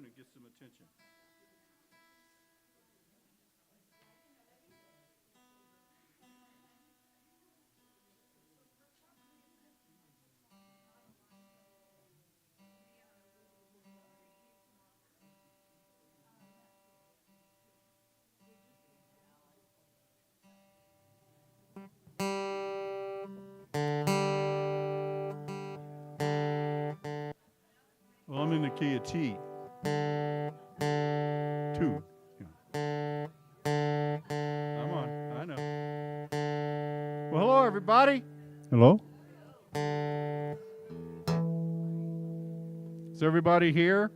and get some attention. Well, I'm in the key of T. 2. Yeah. I'm on. I know. Well, hello, everybody. Hello? Is everybody here?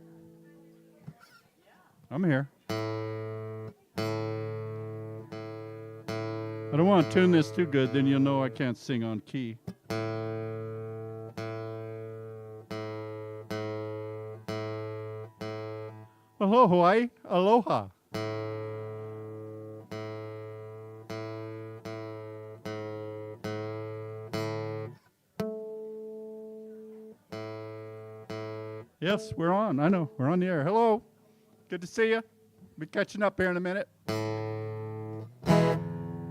I'm here. I don't want to tune this too good, then you'll know I can't sing on key. Hello, Hawaii. Aloha. Yes, we're on. I know. We're on the air. Hello. Good to see you. Be catching up here in a minute.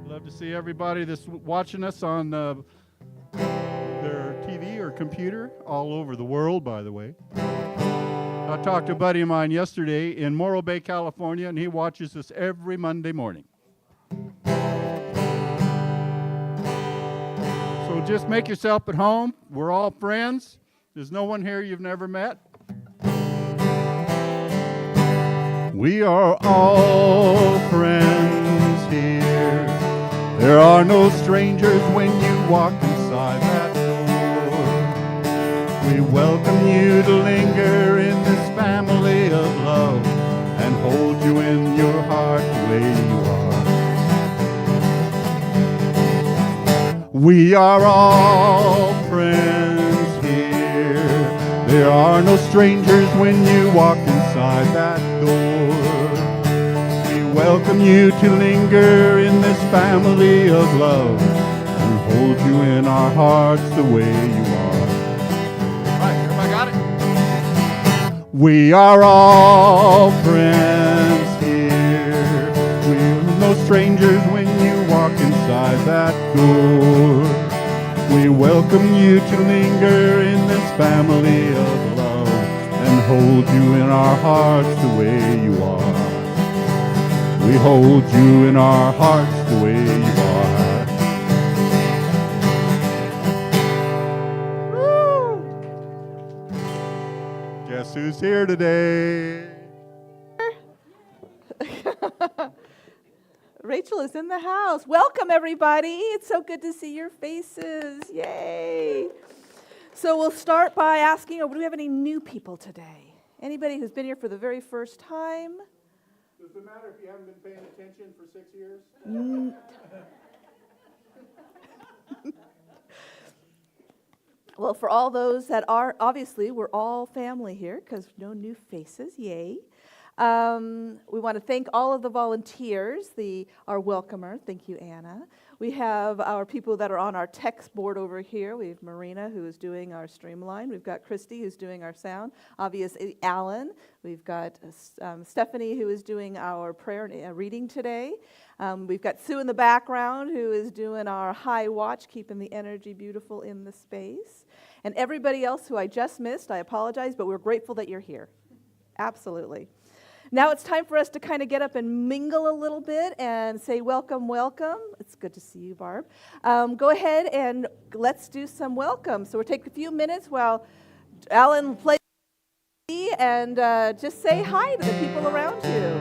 Love to see everybody that's watching us on their TV or computer all over the world, by the way. I talked to a buddy of mine yesterday in Morro Bay, California, and he watches us every Monday morning. So just make yourself at home. We're all friends. There's no one here you've never met. We are all friends here. There are no strangers when you walk inside that door. We welcome you to linger in this family of love and hold you in your heart the way you are. We are all friends here. There are no strangers when you walk inside that door. We welcome you to linger in this family of love and hold you in our hearts the way you are. All right, everybody got it? We are all friends here. We're no strangers when you walk inside that door. We welcome you to linger in this family of love and hold you in our hearts the way you are. We hold you in our hearts the way you are. Woo! Guess who's here today? Rachel is in the house. Welcome, everybody. It's so good to see your faces. Yay. So we'll start by asking, do we have any new people today? Anybody who's been here for the very first time? Does it matter if you haven't been paying attention for 6 years? Well, for all those that are, obviously, we're all family here because no new faces. Yay. We want to thank all of the volunteers, our welcomer. Thank you, Anna. We have our people that are on our text board over here. We have Marina, who is doing our streamline. We've got Christy, who's doing our sound. Obviously, Alan. We've got Stephanie, who is doing our prayer reading today. We've got Sue in the background, who is doing our high watch, keeping the energy beautiful in the space. And everybody else who I just missed, I apologize, but we're grateful that you're here. Absolutely. Now it's time for us to kind of get up and mingle a little bit and say welcome, welcome. It's good to see you, Barb. Go ahead and let's do some welcome. So we'll take a few minutes while Alan plays and just say hi to the people around you.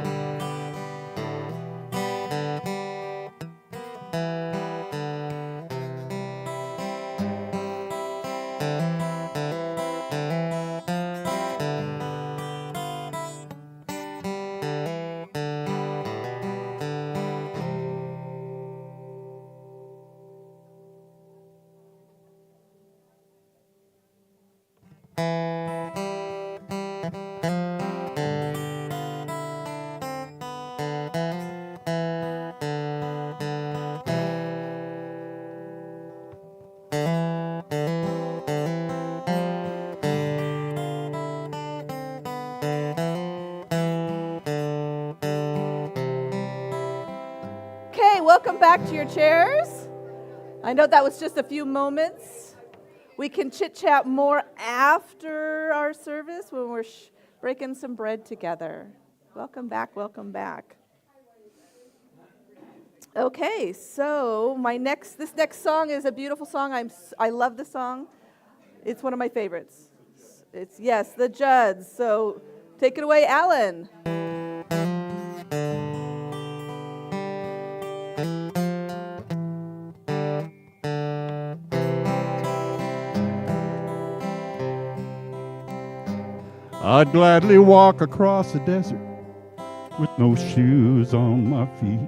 welcome back to your chairs. I know that was just a few moments. We can chit-chat more after our service when we're breaking some bread together. Welcome back, welcome back. Okay, so this next song is a beautiful song. I love the song. It's one of my favorites. It's the Judds. So take it away, Alan. I'd gladly walk across the desert with no shoes on my feet.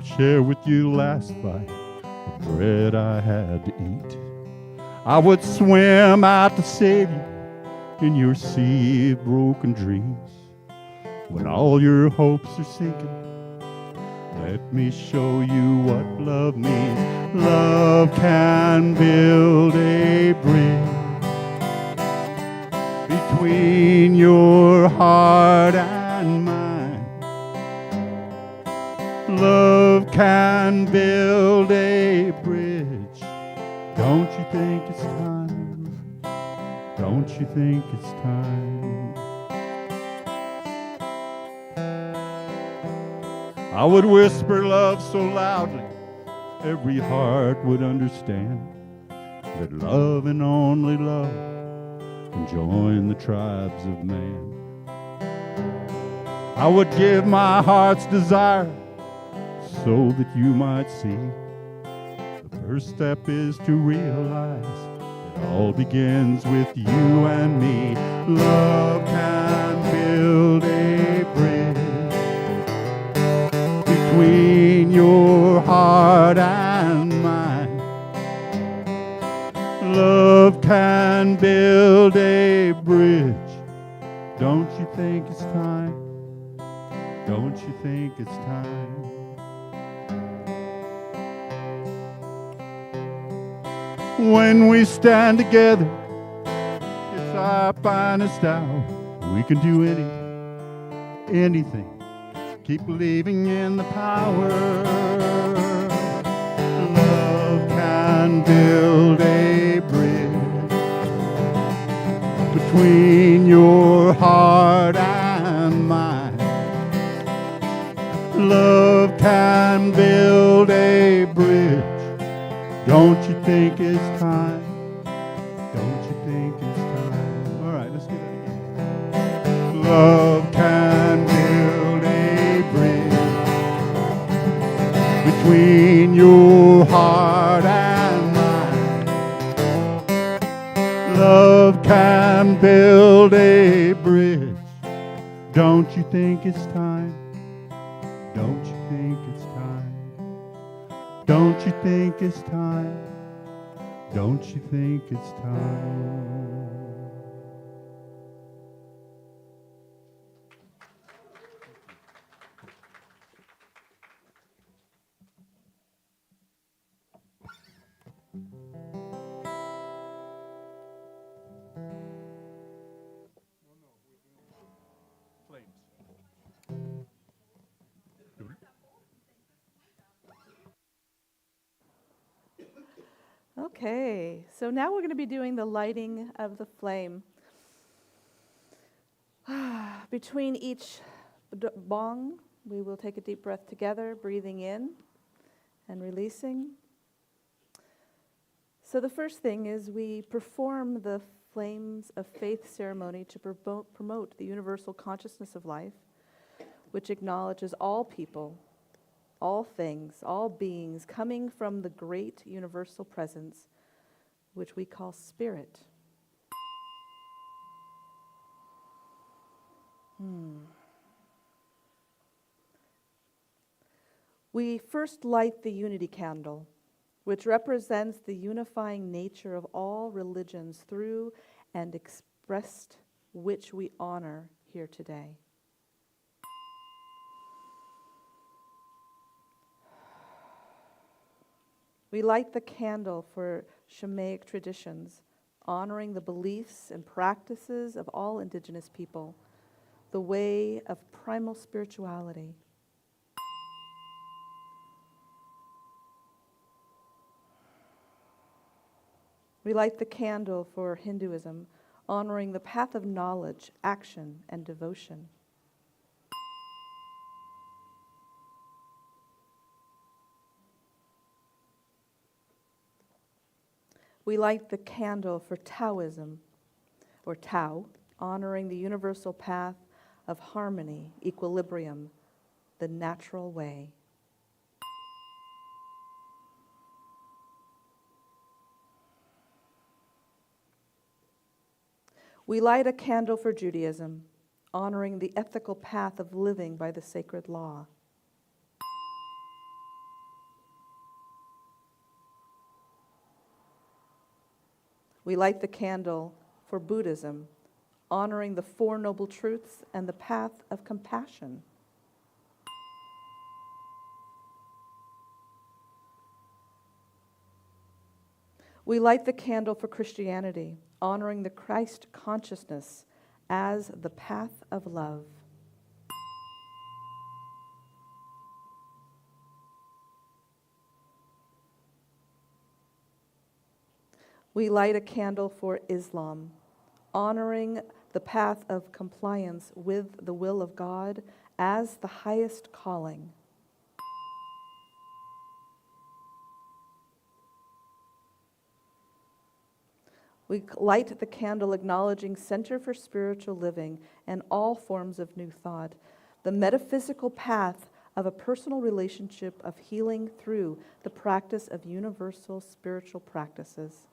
Share with you last bite of bread I had to eat. I would swim out to save you in your sea of broken dreams. When all your hopes are sinking, let me show you what love means. Love can build a bridge between your heart and mine. Love can build a bridge. Don't you think it's time? Don't you think it's time? I would whisper love so loudly every heart would understand that love and only love can join the tribes of man. I would give my heart's desire so that you might see. The first step is to realize it all begins with you and me. Love can build a bridge between your heart and mine. Love can build a bridge. Don't you think it's time? Don't you think it's time? When we stand together, it's our finest hour. We can do anything. Keep believing in the power. Love can build a bridge between your heart and mine. Love can build a bridge. Don't you think it's time? Don't you think it's time? All right, let's do that again. Love can build a bridge between your heart and mine. Love can build a bridge. Don't you think it's time? Don't you think it's time? Don't you think it's time? Don't you think it's time? Okay, so now we're going to be doing the lighting of the flame. Between each bong, we will take a deep breath together, breathing in and releasing. So the first thing is we perform the Flames of Faith ceremony to promote the universal consciousness of life, which acknowledges all people, all things, all beings coming from the great universal presence, which we call spirit. We first light the unity candle, which represents the unifying nature of all religions through and expressed, which we honor here today. We light the candle for Shamanic traditions, honoring the beliefs and practices of all indigenous people, the way of primal spirituality. We light the candle for Hinduism, honoring the path of knowledge, action, and devotion. We light the candle for Taoism, or Tao, honoring the universal path of harmony, equilibrium, the natural way. We light a candle for Judaism, honoring the ethical path of living by the sacred law. We light the candle for Buddhism, honoring the Four Noble Truths and the path of compassion. We light the candle for Christianity, honoring the Christ consciousness as the path of love. We light a candle for Islam, honoring the path of compliance with the will of God as the highest calling. We light the candle acknowledging Center for Spiritual Living and all forms of New Thought, the metaphysical path of a personal relationship of healing through the practice of universal spiritual practices.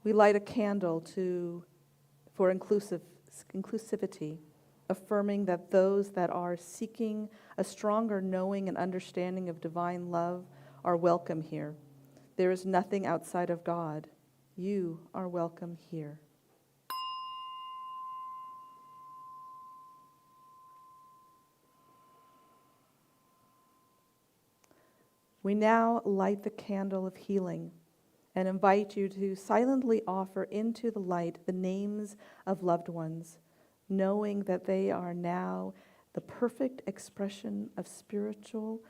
We light a candle for inclusivity, affirming that those that are seeking a stronger knowing and understanding of divine love are welcome here. There is nothing outside of God. You are welcome here. We now light the candle of healing and invite you to silently offer into the light the names of loved ones, knowing that they are now the perfect expression of spiritual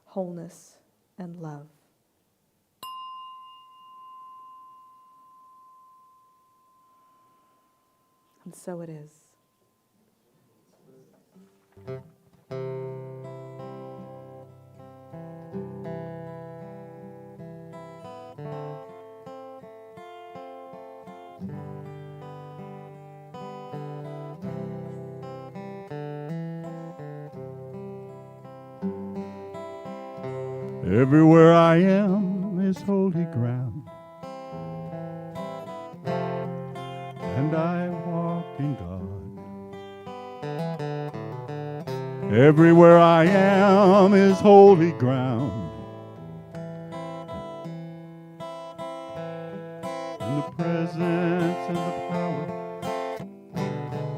wholeness and love. And so it is. Everywhere I am is holy ground, and I walk in God. Everywhere I am is holy ground, and the presence and the power,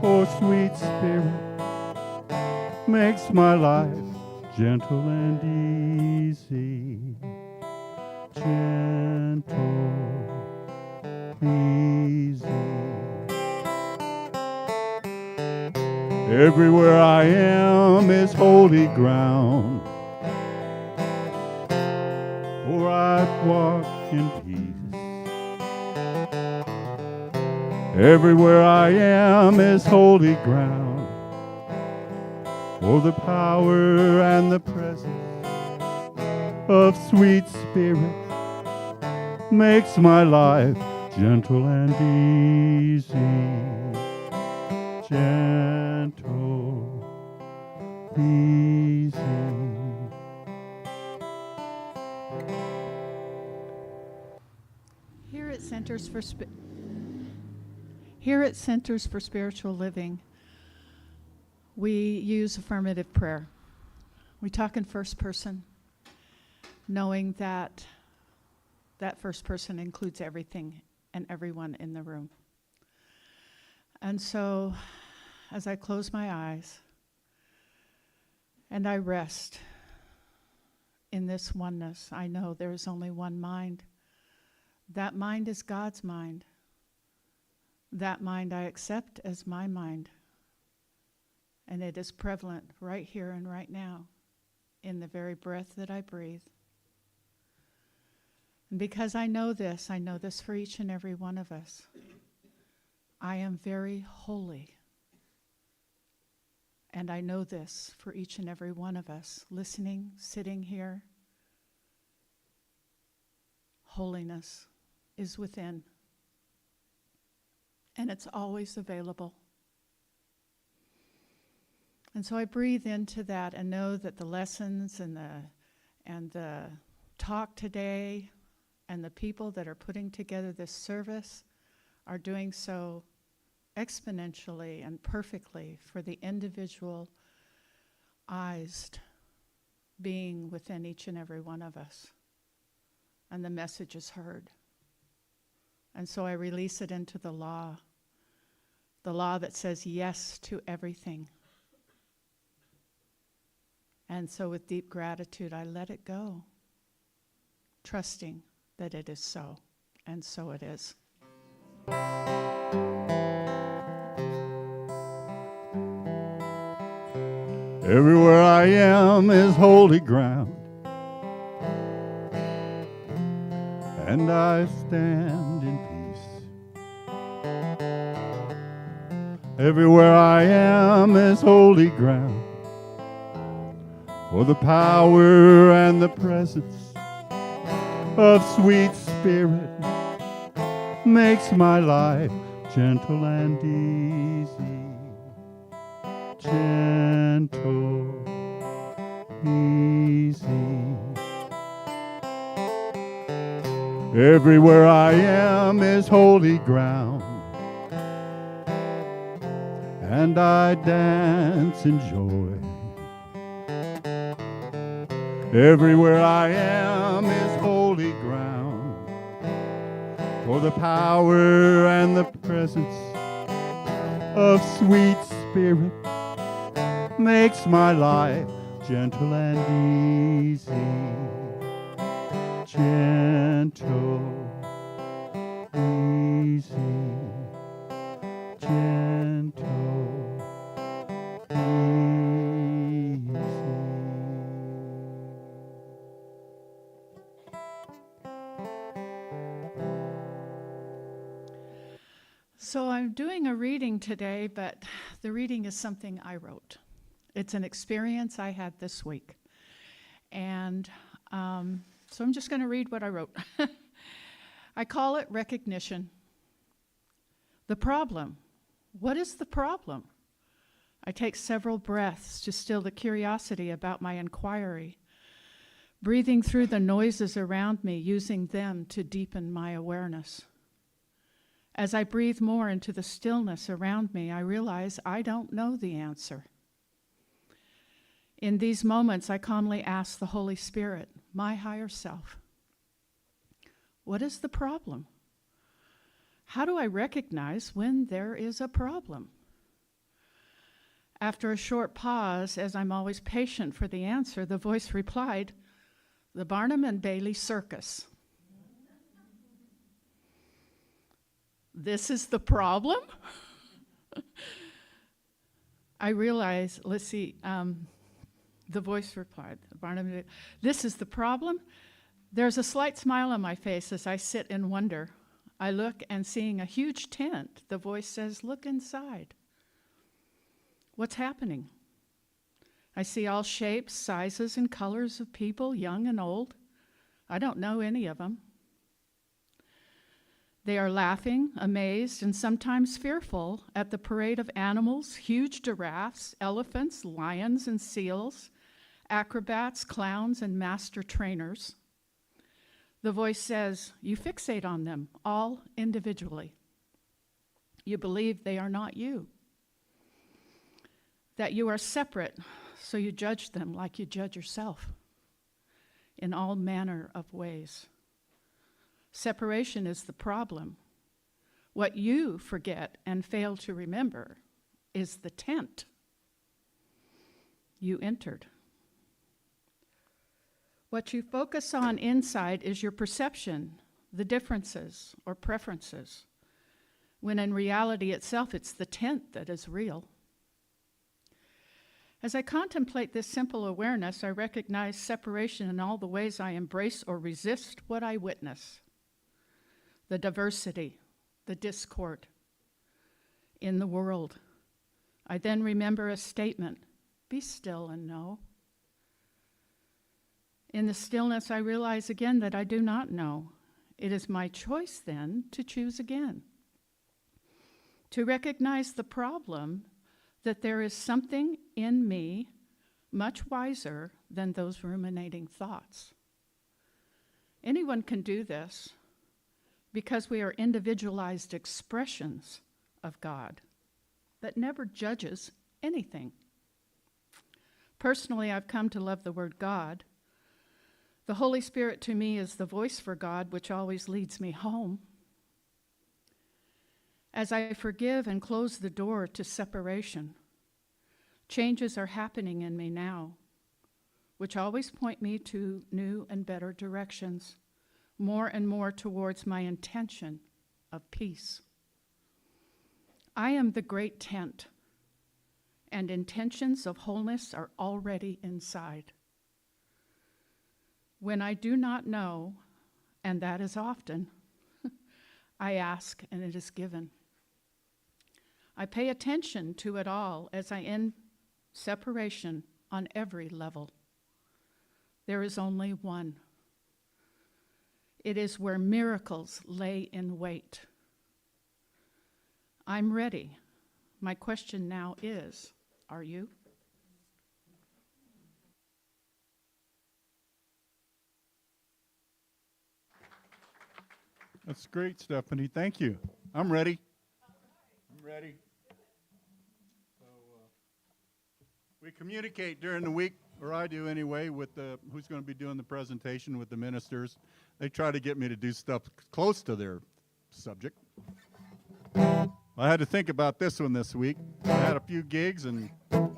oh sweet Spirit, makes my life gentle and easy. Gentle, easy. Everywhere I am is holy ground, for I walk in peace. Everywhere I am is holy ground, for the power and the presence of sweet Spirit makes my life gentle and easy. Gentle, easy. Here at Centers for Spiritual Living, we use affirmative prayer. We talk in first person, knowing that that first person includes everything and everyone in the room. And so, as I close my eyes and I rest in this oneness, I know there is only one mind. That mind is God's mind. That mind I accept as my mind. And it is prevalent right here and right now in the very breath that I breathe. And because I know this for each and every one of us. I am very holy. And I know this for each and every one of us, listening, sitting here. Holiness is within. And it's always available. And so I breathe into that and know that the lessons and the talk today and the people that are putting together this service are doing so exponentially and perfectly for the individualized being within each and every one of us. And the message is heard. And so I release it into the law that says yes to everything. And so with deep gratitude, I let it go, trusting that it is so, and so it is. Everywhere I am is holy ground, and I stand in peace. Everywhere I am is holy ground, for the power and the presence of sweet spirit makes my life gentle and easy. Gentle, easy. Everywhere I am is holy ground, and I dance in joy. Everywhere I am is holy ground, for the power and the presence of sweet spirit makes my life gentle and easy. Gentle, easy. Gentle, easy. So I'm doing a reading today, but the reading is something I wrote. It's an experience I had this week. And so I'm just going to read what I wrote. I call it recognition. The problem. What is the problem? I take several breaths to still the curiosity about my inquiry, breathing through the noises around me, using them to deepen my awareness. As I breathe more into the stillness around me, I realize I don't know the answer. In these moments, I calmly ask the Holy Spirit, my higher self, what is the problem? How do I recognize when there is a problem? After a short pause, as I'm always patient for the answer, the voice replied, the Barnum and Bailey Circus. This is the problem? I realize, let's see, the voice replied, Barnum, this is the problem? There's a slight smile on my face as I sit in wonder. I look and seeing a huge tent, the voice says, look inside. What's happening? I see all shapes, sizes, and colors of people, young and old. I don't know any of them. They are laughing, amazed, and sometimes fearful at the parade of animals, huge giraffes, elephants, lions, and seals, acrobats, clowns, and master trainers. The voice says, you fixate on them, all individually. You believe they are not you. That you are separate, so you judge them like you judge yourself in all manner of ways. Separation is the problem. What you forget and fail to remember is the tent you entered. What you focus on inside is your perception, the differences or preferences, when in reality itself it's the tent that is real. As I contemplate this simple awareness, I recognize separation in all the ways I embrace or resist what I witness. The diversity, the discord in the world. I then remember a statement, be still and know. In the stillness, I realize again that I do not know. It is my choice then to choose again. To recognize the problem that there is something in me much wiser than those ruminating thoughts. Anyone can do this because we are individualized expressions of God that never judges anything. Personally, I've come to love the word God. The Holy Spirit to me is the voice for God, which always leads me home. As I forgive and close the door to separation, changes are happening in me now, which always point me to new and better directions, more and more towards my intention of peace. I am the great tent, and intentions of wholeness are already inside. When I do not know, and that is often, I ask and it is given. I pay attention to it all as I end separation on every level. There is only one. It is where miracles lay in wait. I'm ready. My question now is, are you? That's great, Stephanie. Thank you. I'm ready. I'm ready. So we communicate during the week, or I do anyway, with who's going to be doing the presentation with the ministers. They try to get me to do stuff close to their subject. I had to think about this one this week. I had a few gigs and found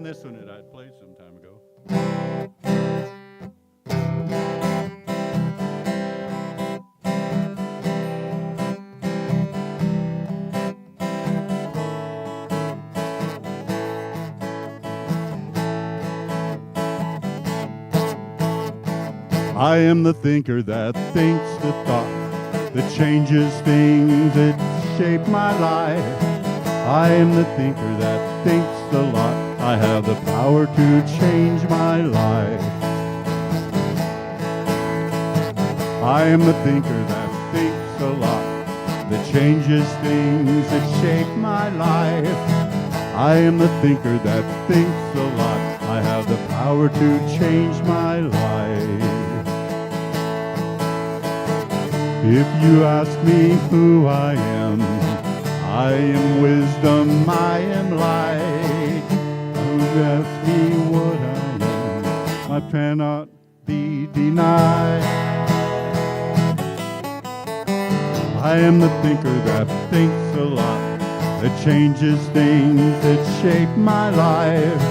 this one that I'd played some time ago. I am the thinker that thinks the thought that changes things that shape my life. I am the thinker that thinks a lot. I have the power to change my life. I am the thinker that thinks a lot that changes things that shape my life. I am the thinker that thinks a lot. I have the power to change my life. If you ask me who I am wisdom, I am light. Who asks me what I am, I cannot be denied. I am the thinker that thinks a lot, that changes things that shape my life.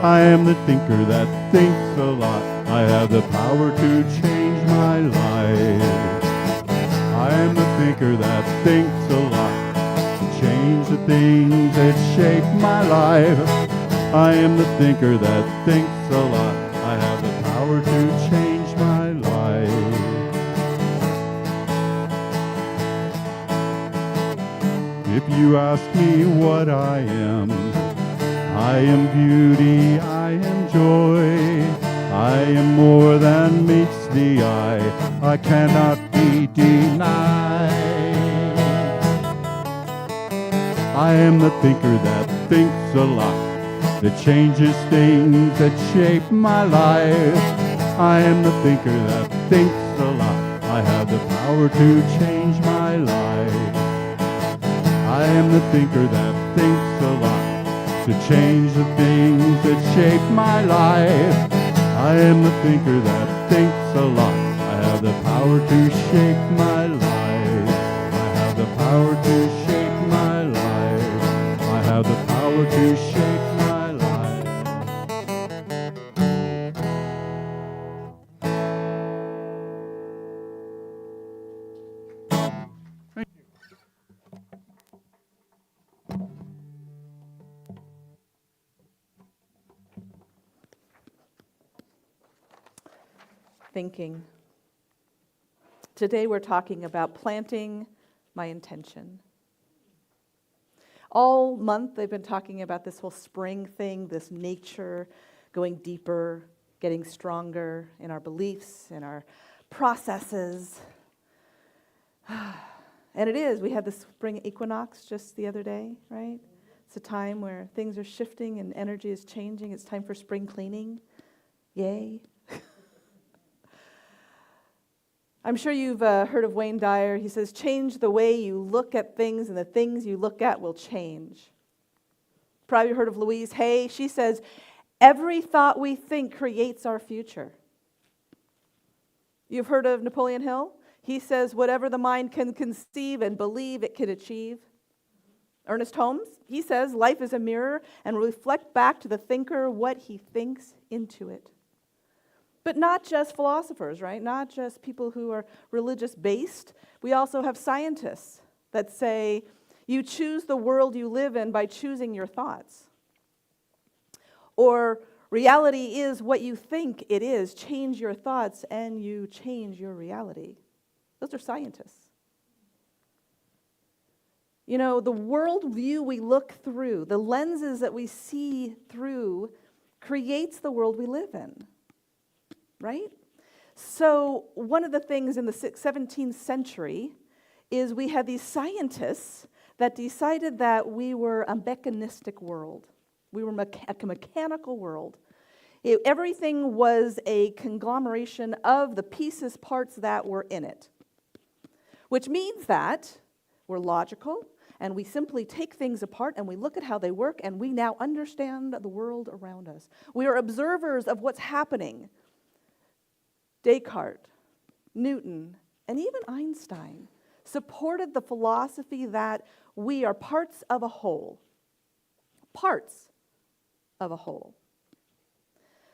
I am the thinker that thinks a lot. I have the power to change my life. I am the thinker that thinks a lot, to change the things that shape my life. I am the thinker that thinks a lot. I have the power to change my life. If you ask me what I am beauty, I am joy. I am more than meets the eye. I cannot be denied. I am the thinker that thinks a lot, that changes things that shape my life. I am the thinker that thinks a lot. I have the power to change my life. I am the thinker that thinks a lot, to change the things that shape my life. I am the thinker that thinks a lot. I have the power to shape my life. I have the power to shape my life. I have the power to shape my life. Thank you. thinking. Today we're talking about planting my intention. All month they've been talking about this whole spring thing, this nature, going deeper, getting stronger in our beliefs, in our processes. And it is. We had the spring equinox just the other day, right? It's a time where things are shifting and energy is changing. It's time for spring cleaning. Yay. I'm sure you've heard of Wayne Dyer. He says, change the way you look at things and the things you look at will change. Probably heard of Louise Hay. She says, every thought we think creates our future. You've heard of Napoleon Hill? He says, whatever the mind can conceive and believe it can achieve. Ernest Holmes, he says, life is a mirror and will reflect back to the thinker what he thinks into it. But not just philosophers, right? Not just people who are religious-based. We also have scientists that say, you choose the world you live in by choosing your thoughts. Or reality is what you think it is. Change your thoughts and you change your reality. Those are scientists. You know, the worldview we look through, the lenses that we see through, creates the world we live in. Right? So one of the things in the 17th century is we had these scientists that decided that we were a mechanistic world. We were a mechanical world. Everything was a conglomeration of the pieces, parts that were in it. Which means that we're logical, and we simply take things apart and we look at how they work, and we now understand the world around us. We are observers of what's happening. Descartes, Newton, and even Einstein supported the philosophy that we are parts of a whole. Parts of a whole.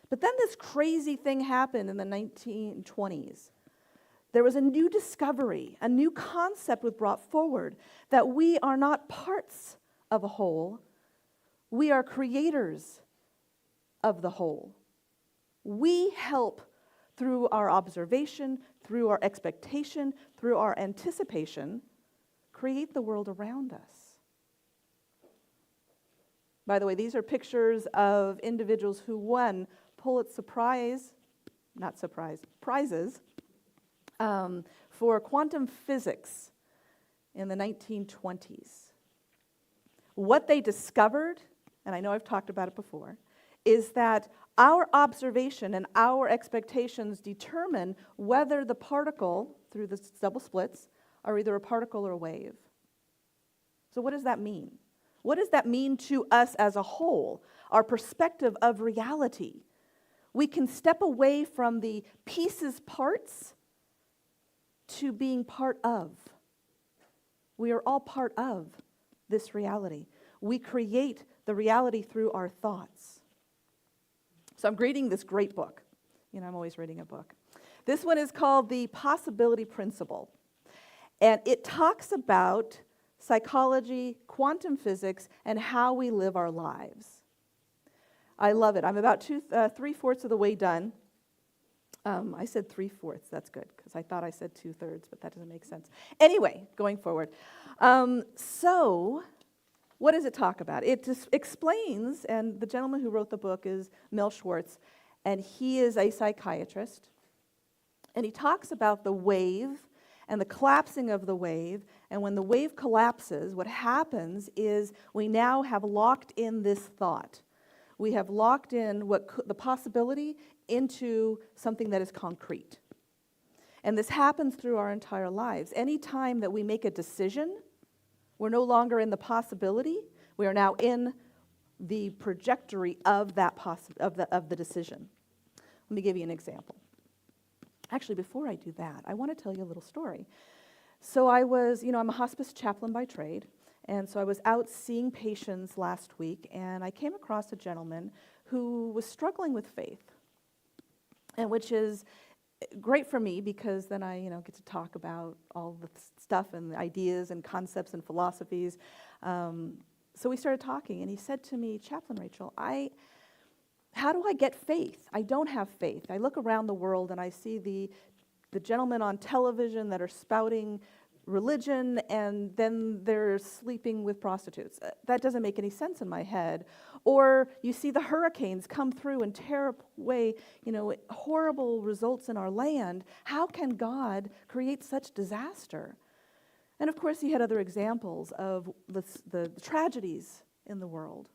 But then this crazy thing happened in the 1920s. There was a new discovery, a new concept was brought forward that we are not parts of a whole, we are creators of the whole. We help through our observation, through our expectation, through our anticipation, create the world around us. By the way, these are pictures of individuals who won Pulitzer prizes for quantum physics in the 1920s. What they discovered, and I know I've talked about it before, is that our observation and our expectations determine whether the particle, through the double splits, are either a particle or a wave. So what does that mean? What does that mean to us as a whole, our perspective of reality? We can step away from the pieces, parts, to being part of. We are all part of this reality. We create the reality through our thoughts. So I'm reading this great book. You know, I'm always reading a book. This one is called The Possibility Principle. And it talks about psychology, quantum physics, and how we live our lives. I love it. I'm about 3/4 of the way done. I said 3/4. That's good, because I thought I said 2/3, but that doesn't make sense. Anyway, going forward. So what does it talk about? It just explains, and the gentleman who wrote the book is Mel Schwartz, and he is a psychiatrist. And he talks about the wave and the collapsing of the wave. And when the wave collapses, what happens is we now have locked in this thought. We have locked in the possibility into something that is concrete. And this happens through our entire lives. Any time that we make a decision, we're no longer in the possibility. We are now in the trajectory of that of the decision. Let me give you an example. Actually, before I do that, I want to tell you a little story. So I'm a hospice chaplain by trade, and so I was out seeing patients last week, and I came across a gentleman who was struggling with faith, and which is great for me because then I get to talk about all the stuff and the ideas and concepts and philosophies. So we started talking, and he said to me, Chaplain Rachel, how do I get faith? I don't have faith. I look around the world and I see the gentlemen on television that are spouting religion, and then they're sleeping with prostitutes. That doesn't make any sense in my head. Or you see the hurricanes come through and tear away, horrible results in our land. How can God create such disaster? And of course, he had other examples of the tragedies in the world.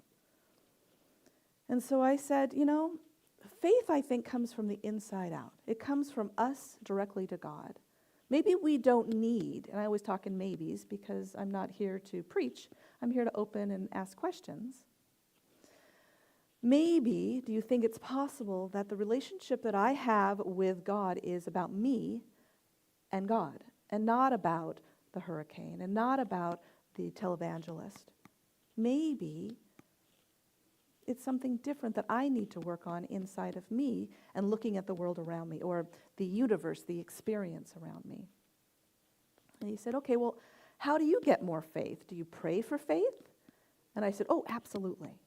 And so I said, faith, I think, comes from the inside out. It comes from us directly to God. Maybe we don't need, and I always talk in maybes because I'm not here to preach. I'm here to open and ask questions. Maybe, do you think it's possible that the relationship that I have with God is about me and God, and not about the hurricane, and not about the televangelist? Maybe it's something different that I need to work on inside of me and looking at the world around me, or the universe, the experience around me. And he said, okay, well, how do you get more faith? Do you pray for faith? And I said, oh, absolutely.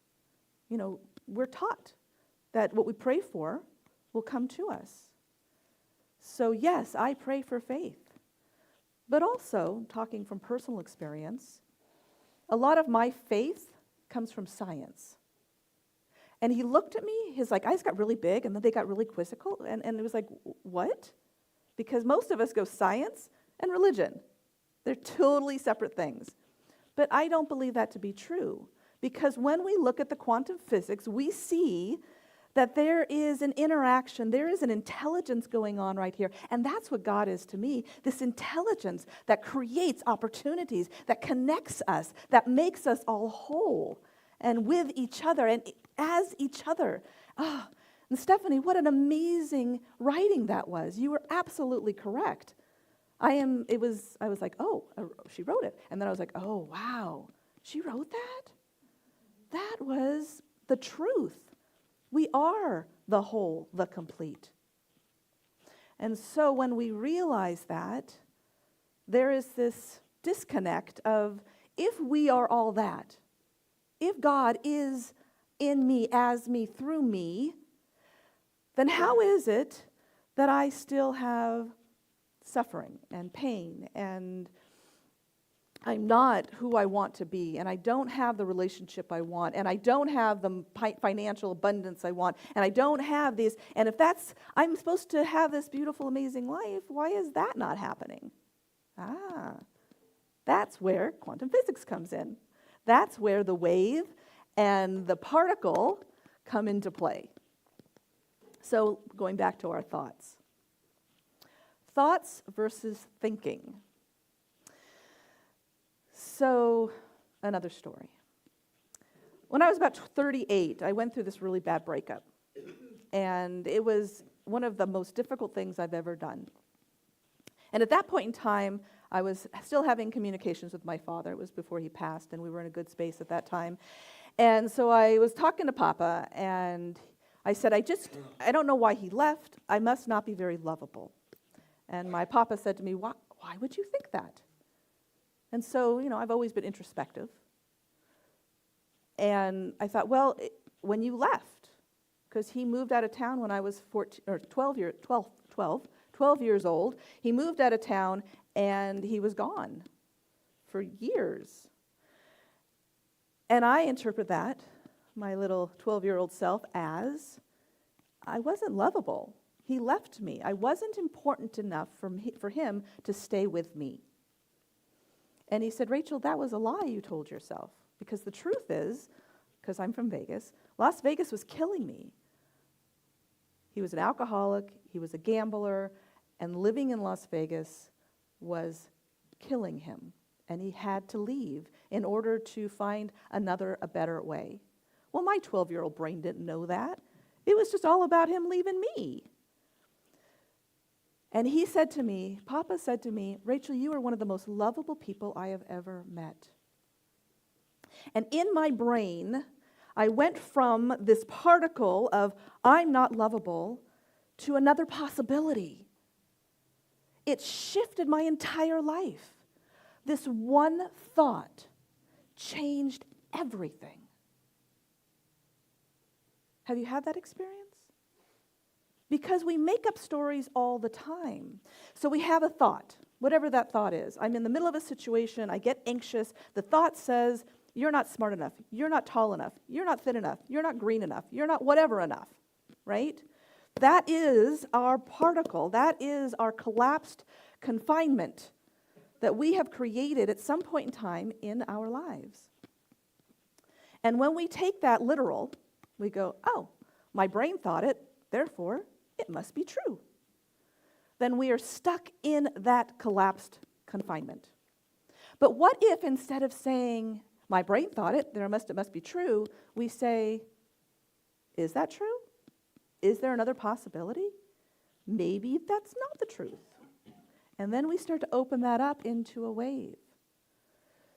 We're taught that what we pray for will come to us. So yes, I pray for faith. But also, talking from personal experience, a lot of my faith comes from science. And he looked at me, his eyes got really big, and then they got really quizzical, and it was like, what? Because most of us go science and religion. They're totally separate things. But I don't believe that to be true, because when we look at the quantum physics, we see that there is an interaction, there is an intelligence going on right here, and that's what God is to me, this intelligence that creates opportunities, that connects us, that makes us all whole, and with each other, and as each other. And Stephanie, what an amazing writing that was. You were absolutely correct. I was like, oh, she wrote it. And then I was like, oh, wow, she wrote that? That was the truth. We are the whole, the complete. And so when we realize that, there is this disconnect of, if we are all that, if God is in me, as me, through me, then how is it that I still have suffering and pain, and I'm not who I want to be, and I don't have the relationship I want, and I don't have the financial abundance I want, and I don't have these, and if I'm supposed to have this beautiful, amazing life, why is that not happening? That's where quantum physics comes in. That's where the wave and the particle come into play. So going back to our thoughts. Thoughts versus thinking. So another story. When I was about 38, I went through this really bad breakup. And it was one of the most difficult things I've ever done. And at that point in time, I was still having communications with my father. It was before he passed, and we were in a good space at that time. And so I was talking to Papa, and I said, I don't know why he left. I must not be very lovable. And my Papa said to me, why would you think that? And so, I've always been introspective. And I thought, well, when you left, because he moved out of town when I was 12 years old. He moved out of town, and he was gone for years. And I interpret that, my little 12-year-old self, as I wasn't lovable. He left me. I wasn't important enough for him to stay with me. And he said, Rachel, that was a lie you told yourself. Because the truth is, because I'm from Vegas, Las Vegas was killing me. He was an alcoholic, he was a gambler, and living in Las Vegas was killing him. And he had to leave in order to find a better way. Well, my 12-year-old brain didn't know that. It was just all about him leaving me. And he said to me, Papa said to me, Rachel, you are one of the most lovable people I have ever met. And in my brain, I went from this particle of I'm not lovable to another possibility. It shifted my entire life. This one thought changed everything. Have you had that experience? Because we make up stories all the time. So we have a thought, whatever that thought is. I'm in the middle of a situation, I get anxious. The thought says, you're not smart enough, you're not tall enough, you're not thin enough, you're not green enough, you're not whatever enough, right? That is our particle, that is our collapsed confinement that we have created at some point in time in our lives. And when we take that literal, we go, oh, my brain thought it, therefore it must be true. Then we are stuck in that collapsed confinement. But what if instead of saying, my brain thought it, it must be true, we say, is that true? Is there another possibility? Maybe that's not the truth. And then we start to open that up into a wave.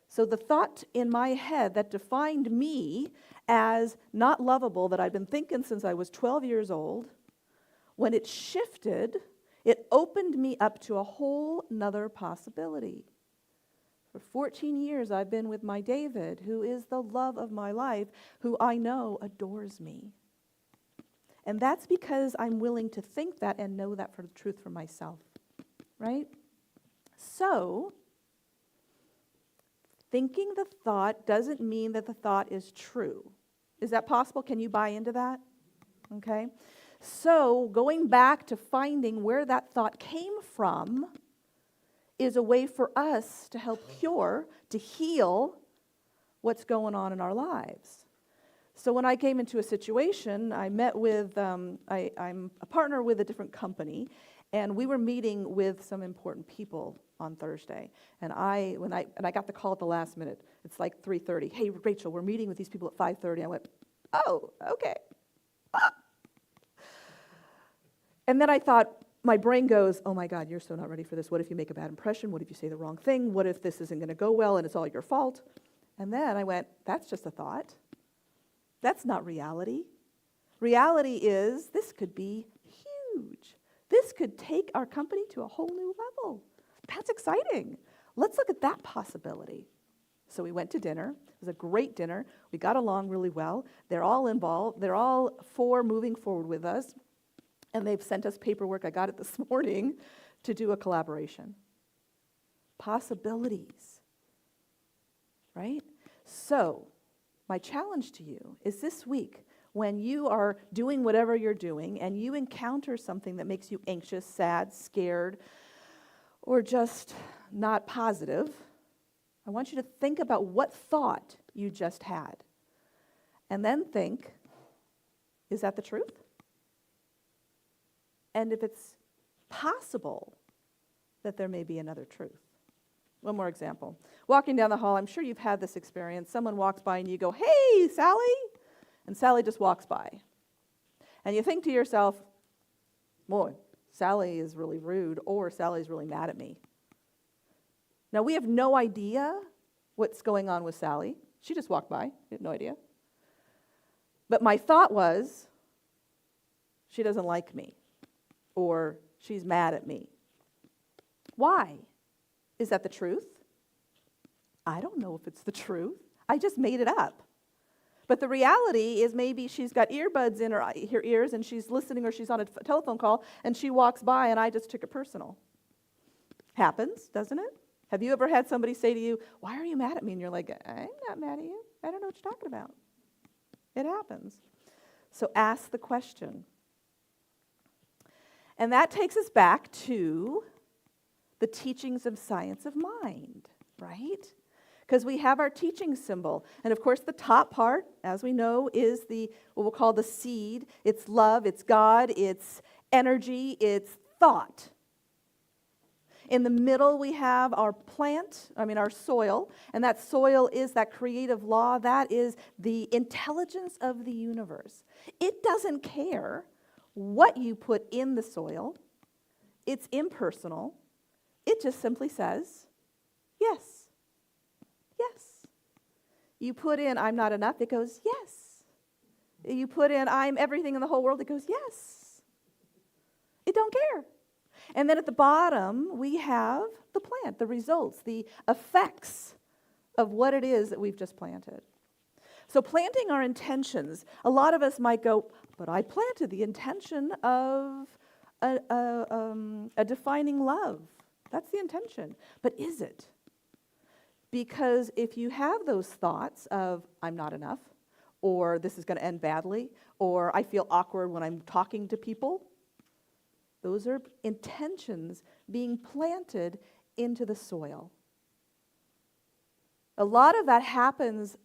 So the thought in my head that defined me as not lovable, that I've been thinking since I was 12 years old, when it shifted, it opened me up to a whole nother possibility. For 14 years, I've been with my David, who is the love of my life, who I know adores me. And that's because I'm willing to think that and know that for the truth for myself, right? So, thinking the thought doesn't mean that the thought is true. Is that possible? Can you buy into that? Okay. So, going back to finding where that thought came from is a way for us to help cure, to heal what's going on in our lives. So when I came into a situation, I met with, I'm a partner with a different company, and we were meeting with some important people on Thursday. And I got the call at the last minute. It's like 3:30. Hey, Rachel, we're meeting with these people at 5:30. I went, oh, okay. Ah. And then I thought, my brain goes, oh my God, you're so not ready for this. What if you make a bad impression? What if you say the wrong thing? What if this isn't going to go well and it's all your fault? And then I went, that's just a thought. That's not reality. Reality is this could be huge. This could take our company to a whole new level. That's exciting. Let's look at that possibility. So we went to dinner. It was a great dinner. We got along really well. They're all involved. They're all for moving forward with us. And they've sent us paperwork, I got it this morning, to do a collaboration. Possibilities, right? So, my challenge to you is this week, when you are doing whatever you're doing and you encounter something that makes you anxious, sad, scared, or just not positive, I want you to think about what thought you just had. And then think, is that the truth? And if it's possible that there may be another truth. One more example. Walking down the hall, I'm sure you've had this experience. Someone walks by and you go, hey, Sally. And Sally just walks by. And you think to yourself, boy, Sally is really rude, or Sally's really mad at me. Now, we have no idea what's going on with Sally. She just walked by. We have no idea. But my thought was, she doesn't like me. Or she's mad at me. Why? Is that the truth? I don't know if it's the truth. I just made it up. But the reality is maybe she's got earbuds in her ears and she's listening, or she's on a telephone call and she walks by and I just took it personal. Happens, doesn't it? Have you ever had somebody say to you, why are you mad at me? And you're like, I'm not mad at you. I don't know what you're talking about. It happens. So ask the question. And that takes us back to the teachings of science of mind, right? Because we have our teaching symbol. And of course, the top part, as we know, is what we'll call the seed. It's love, it's God, it's energy, it's thought. In the middle, we have our our soil. And that soil is that creative law. That is the intelligence of the universe. It doesn't care what you put in the soil. It's impersonal. It just simply says, yes, yes. You put in, I'm not enough, it goes, yes. You put in, I'm everything in the whole world, it goes, yes. It don't care. And then at the bottom, we have the plant, the results, the effects of what it is that we've just planted. So planting our intentions, a lot of us might go, but I planted the intention of a defining love. That's the intention. But is it? Because if you have those thoughts of, I'm not enough, or this is going to end badly, or I feel awkward when I'm talking to people, those are intentions being planted into the soil. A lot of that happens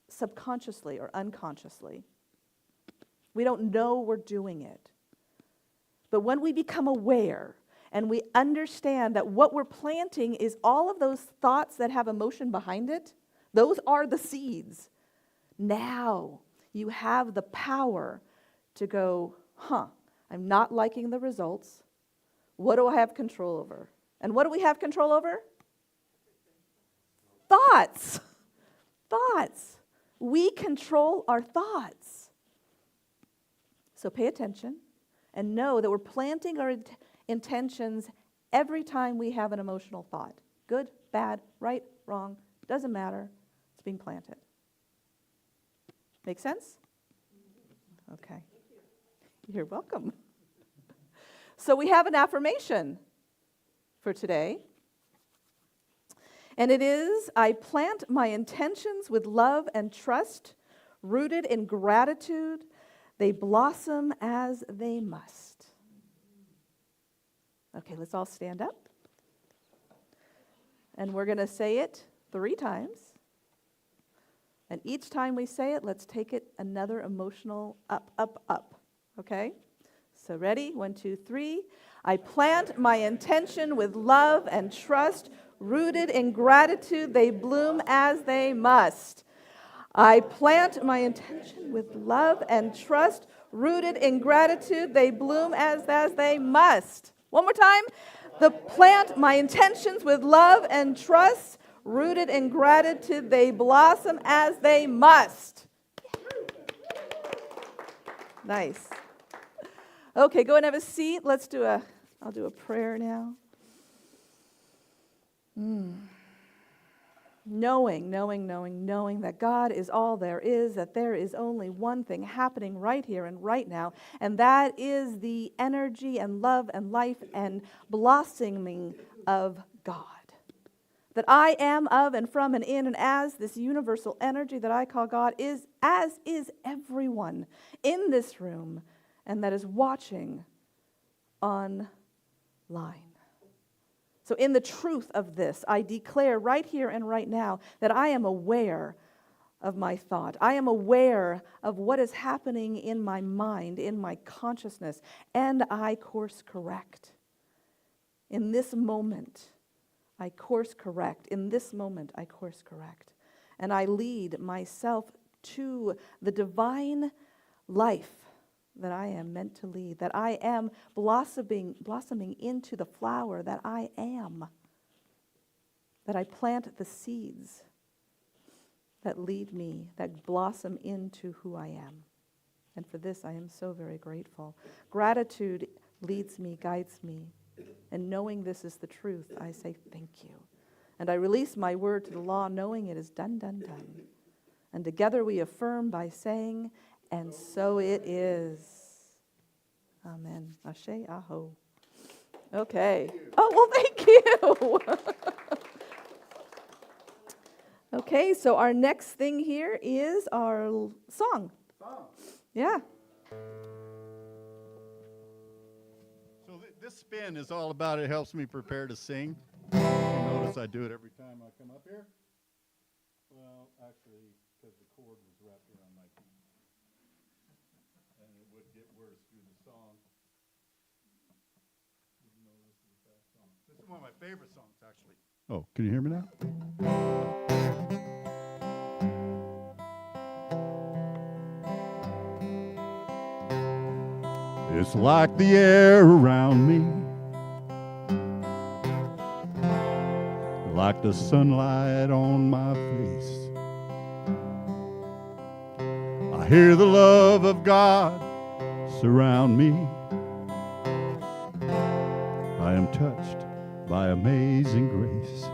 subconsciously or unconsciously. We don't know we're doing it. But when we become aware and we understand that what we're planting is all of those thoughts that have emotion behind it, those are the seeds. Now you have the power to go, I'm not liking the results. What do I have control over? And what do we have control over? Thoughts. Thoughts. We control our thoughts. So pay attention and know that we're planting our intentions every time we have an emotional thought. Good, bad, right, wrong, doesn't matter. It's being planted. Make sense? Okay. You're welcome. So we have an affirmation for today. And it is, I plant my intentions with love and trust, rooted in gratitude. They blossom as they must. Okay, let's all stand up. And we're going to say it 3 times. And each time we say it, let's take it another emotional up, up, up. Okay? So ready? 1, 2, 3. I plant my intention with love and trust, rooted in gratitude. They bloom as they must. I plant my intention with love and trust, rooted in gratitude. They bloom as they must. One more time. Plant my intentions with love and trust, rooted in gratitude. They blossom as they must. Nice. Okay, go and have a seat. I'll do a prayer now. Knowing that God is all there is, that there is only one thing happening right here and right now, and that is the energy and love and life and blossoming of God. That I am of and from and in and as this universal energy that I call God is, as is everyone in this room and that is watching online. So in the truth of this, I declare right here and right now that I am aware of my thought. I am aware of what is happening in my mind, in my consciousness, and I course correct. In this moment, I course correct. In this moment, I course correct. And I lead myself to the divine life that I am meant to lead, that I am blossoming into the flower that I am, that I plant the seeds that lead me, that blossom into who I am. And for this, I am so very grateful. Gratitude leads me, guides me, and knowing this is the truth, I say thank you. And I release my word to the law, knowing it is done, done, done. And together we affirm by saying, and so it is. Amen. Ashe aho. Okay. Oh, well, thank you. Okay, so our next thing here is our song. Yeah. So this spin is all about, it helps me prepare to sing. Notice I do it every time I come up here. Well, actually, because the cord was wrapped around my feet. And it would get worse through the song. Even though this is a fast song. This is one of my favorite songs, actually. Oh, can you hear me now? It's like the air around me, like the sunlight on my face. I hear the love of God surround me. I am touched by amazing grace.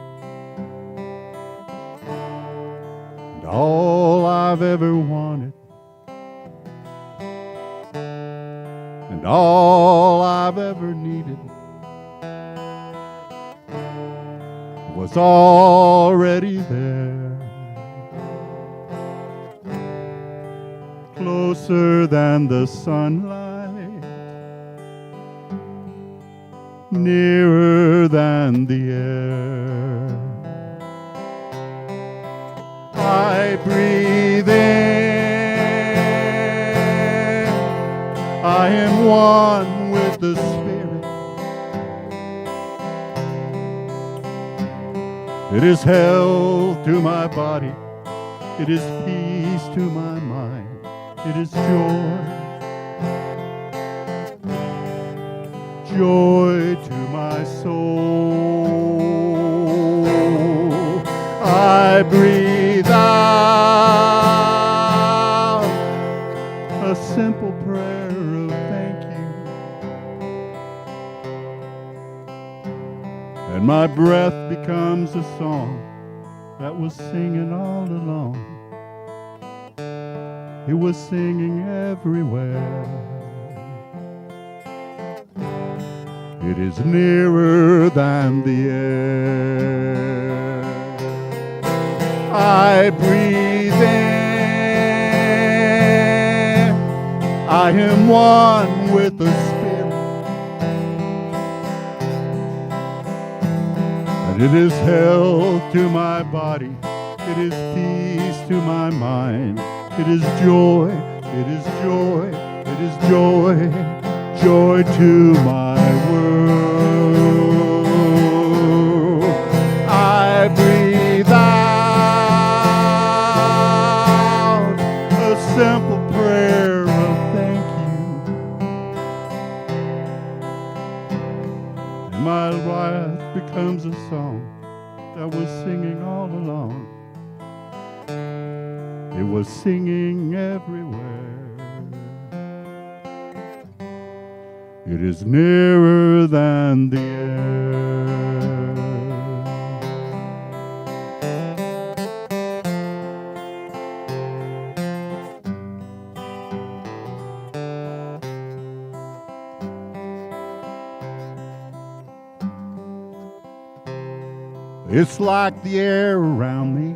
And all I I've ever wanted, and all I've ever needed was already there, closer than the sunlight, nearer than the air. I breathe in, I am one with the Spirit. It is health to my body, it is peace to my mind, it is joy to my soul. I breathe out a simple prayer of thank you, and my breath becomes a song that was singing all along. It was singing everywhere. It is nearer than the air. I breathe in, I am one with the Spirit, and it is health to my body, it is peace to my mind, it is joy, it is joy, it is joy, joy to my world. I breathe out a simple prayer of thank you, and my life becomes a song that was singing all along. It was singing everywhere. It is nearer than the air. It's like the air around me,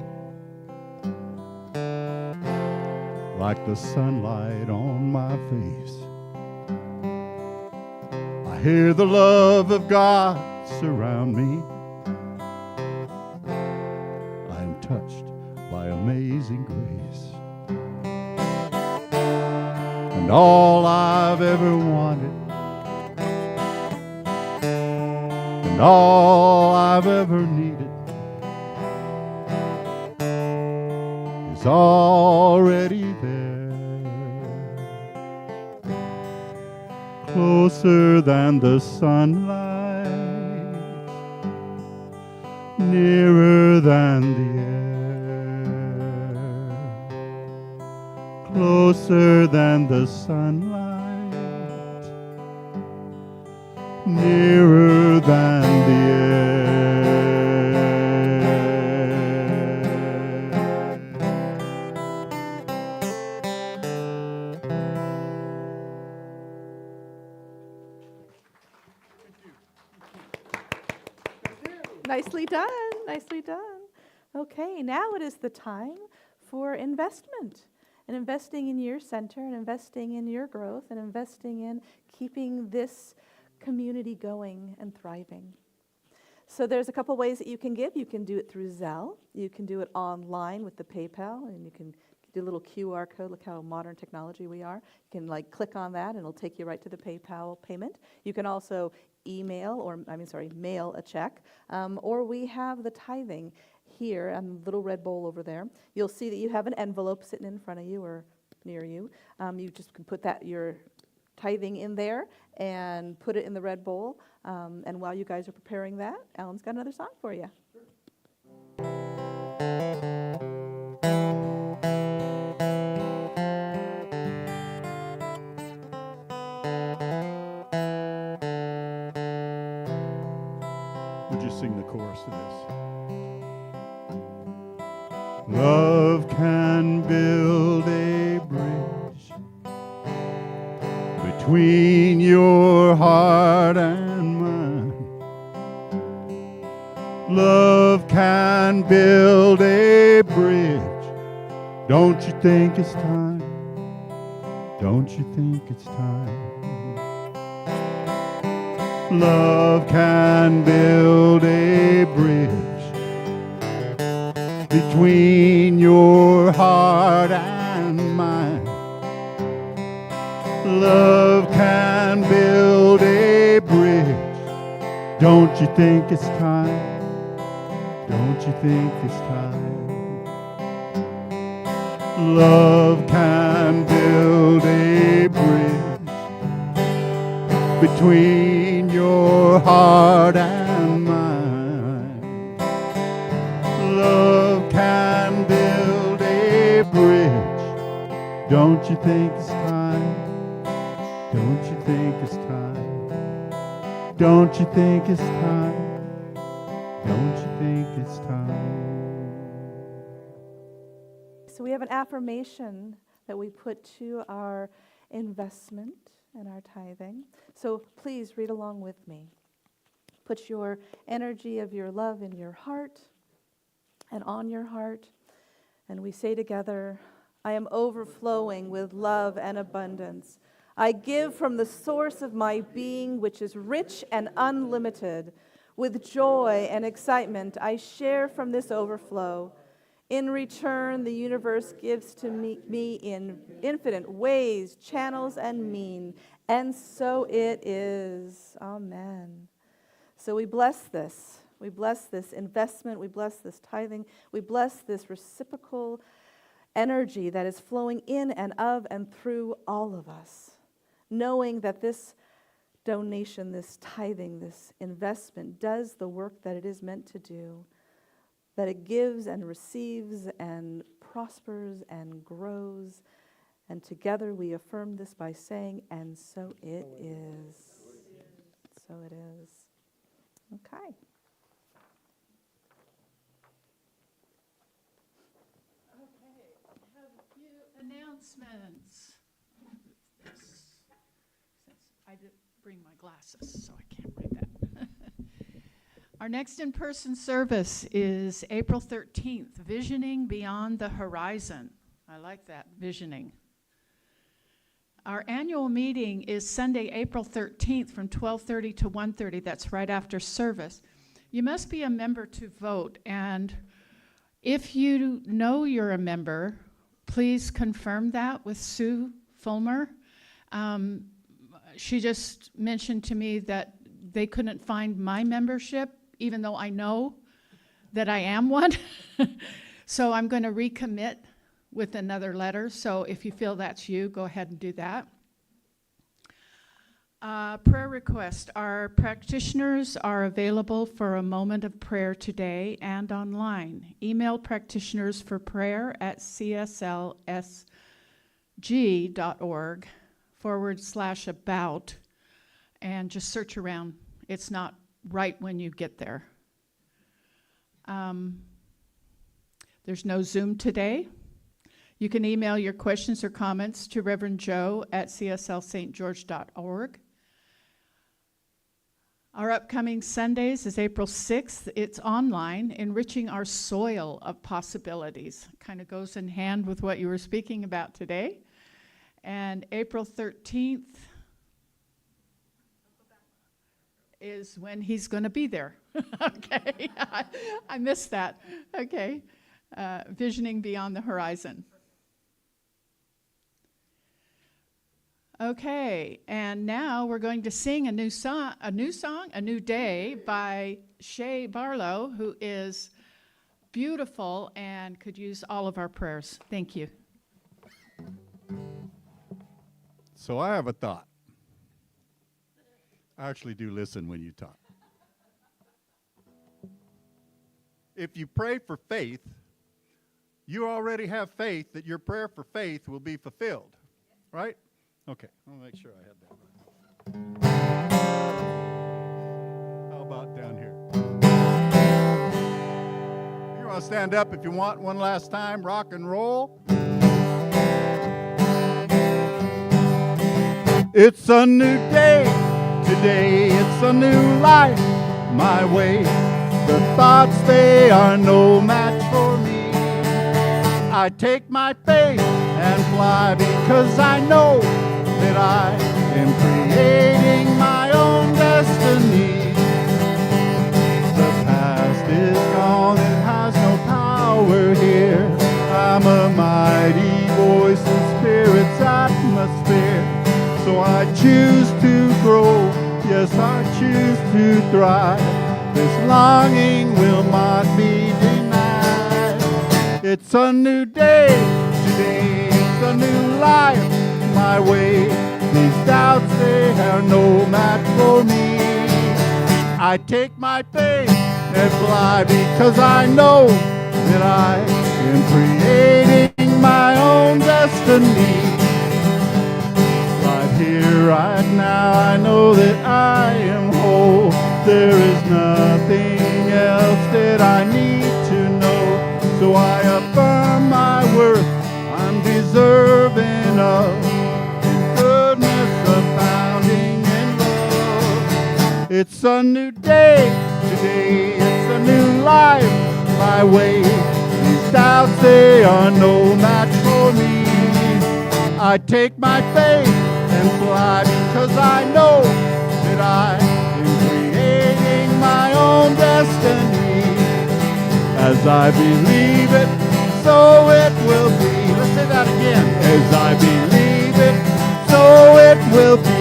like the sunlight on my face. I hear the love of God surround me. I am touched by amazing grace. And all I've ever wanted, and all I've ever needed is already there, closer than the sunlight, nearer than the air, closer than the sunlight, nearer than the air. Nicely done, nicely done. Okay, now it is the time for investment, and investing in your center, and investing in your growth, and investing in keeping this community going and thriving. So there's a couple ways that you can give. You can do it through Zelle. You can do it online with the PayPal, and you can do a little QR code. Look how modern technology we are. You can click on that, and it'll take you right to the PayPal payment. You can also mail a check, or we have the tithing here on the little red bowl over there. You'll see that you have an envelope sitting in front of you or near you. You just can put your tithing in there and put it in the red bowl. And while you guys are preparing that, Alan's got another song for you. Would you sing the chorus to this? Love Love can build a bridge between your heart and mine. Love can build a bridge. Don't you think it's time? Don't you think it's time? Love can build a bridge between your heart and mine. Love can build a bridge. Don't you think it's time? Don't you think it's time? Love can build a bridge between your heart and mine. Love can build a bridge. Don't you think it's time? Don't you think it's time? Don't you think it's time? Don't you think it's time? So we have an affirmation that we put to our investment and our tithing. So please read along with me. Put your energy of your love in your heart and on your heart. And we say together, I am overflowing with love and abundance. I give from the source of my being, which is rich and unlimited. With joy and excitement, I share from this overflow. In return, the universe gives to me in infinite ways, channels, and mean. And so it is. Amen. So we bless this. We bless this investment. We bless this tithing. We bless this reciprocal energy that is flowing in and of and through all of us, knowing that this donation, this tithing, this investment does the work that it is meant to do, that it gives and receives and prospers and grows. And together we affirm this by saying, and so it is. So it is. Okay. Have a few announcements. Since I didn't bring my glasses, so I can't read that. Our next in-person service is April 13th, Visioning Beyond the Horizon. I like that, visioning. Our annual meeting is Sunday, April 13th from 12:30 to 1:30. That's right after service. You must be a member to vote, and if you know you're a member, please confirm that with Sue Fulmer. She just mentioned to me that they couldn't find my membership, even though I know that I am one. So I'm going to recommit with another letter. So if you feel that's you, go ahead and do that. Prayer request. Our practitioners are available for a moment of prayer today and online. Email practitioners for prayer at CSLSG.org/about and just search around. It's not right when you get there. There's no Zoom today. You can email your questions or comments to Reverend Joe at cslstgeorge.org. Our upcoming Sundays is April 6th. It's online, Enriching Our Soil of Possibilities. Kind of goes in hand with what you were speaking about today. And April 13th is when he's going to be there. Okay, I missed that. Okay, Visioning Beyond the Horizon. Okay, and now we're going to sing a new song, A New Day by Shay Barlow, who is beautiful and could use all of our prayers. Thank you. So I have a thought. I actually do listen when you talk. If you pray for faith, you already have faith that your prayer for faith will be fulfilled, right? Okay, I'll make sure I had that right. How about down here? You're want to stand up if you want one last time. Rock and roll. It's a new day. Today it's a new life. My way. The thoughts, they are no match for me. I take my faith and fly because I know that I am creating my own destiny. The past is gone, it has no power here. I'm a mighty voice in spirit's atmosphere. So I choose to grow, yes, I choose to thrive. This longing will not be denied. It's a new day, today it's a new life. My way, these doubts, they are no match for me. I take my faith and fly because I know that I am creating my own destiny. Right here, right now, I know that I am whole. There is nothing else that I need to know. So I affirm my worth, I'm deserving of goodness abounding in love. It's a new day, today it's a new life. My way, these doubts, they are no match for me. I take my faith and fly because I know that I am creating my own destiny. As I believe it, so it will be. Let's say that again. As I believe it, so it will be.